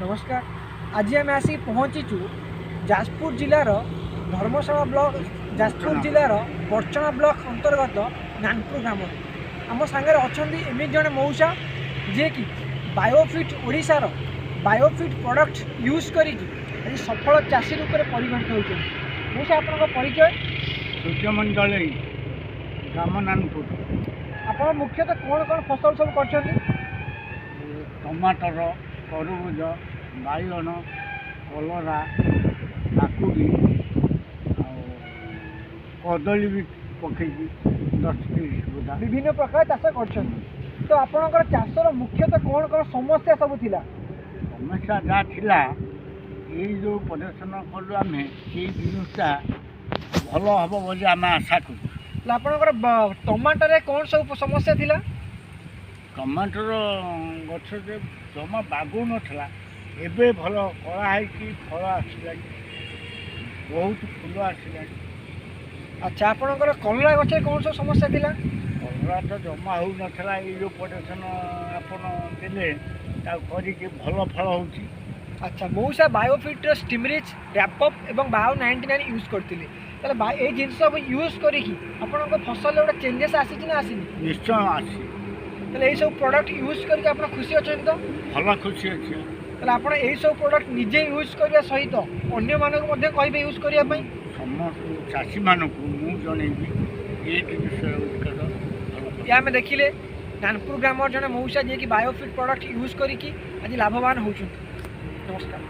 नमस्कार। आज आम आसिक पहुँचीचु जाजपुर जिलार धर्मशाला ब्लॉक जाजपुर जिलार बर्चना ब्लॉक अंतर्गत नानपुर ग्राम। आम सांगे अच्छा एमि जड़े मौसा जे कि बायोफिट ओडिशार बायोफिट प्रोडक्ट यूज करी आज सफल चाषी रूप में परिगणित होती। मौसा आपन परिचय? सूर्यमंडल ग्राम नानपुर। आप मुख्यतः कौन कौन फसल सब कर? टमाटर, तरबुज, बाइगण, कलरा, काकुड़ी कदली भी पकई 10-30 बुधा विभिन्न प्रकार चाष कर। तो आपणकर चाषर मुख्यतः कौन कौन समस्या सब थिला? समस्या जहाँ थिला ये जो प्रदर्शन कलु आम ये जिनसा भल हम बोली आम आशा करूँ। आपणकर टमाटर कौन सब समस्या थिला? टमाटर गछ जमा बागु नाला एबे भल कला फल आसला बहुत फूल आसला। अच्छा आपणकर कलरा गछ कौन सब समस्या थिला? कलरा तो जमा हो नाला ये जो प्रदर्शन आपन देले करके भल फल हो। अच्छा मौसा बायोफिट स्टिमरिच रैपअप एवं बायो 99 यूज करते ये जिन सब यूज करी फसल गोटे चेंजेस आसी ना आसीनी? निश्चय आसी। यही सब प्रोडक्ट यूज करके आप खुशी अच्छा तो? भल खुशी अच्छे। आप यही सब प्रोडक्ट निजे यूज करने सहित अन्य मानक कहे यूज करने समस्त चाषी मानक जनइबी ये जिन या आम देखिले नानपुर ग्राम जड़े मौसा जी कि बायोफिट प्रोडक्ट यूज करी आज लाभवान होचुं। नमस्कार।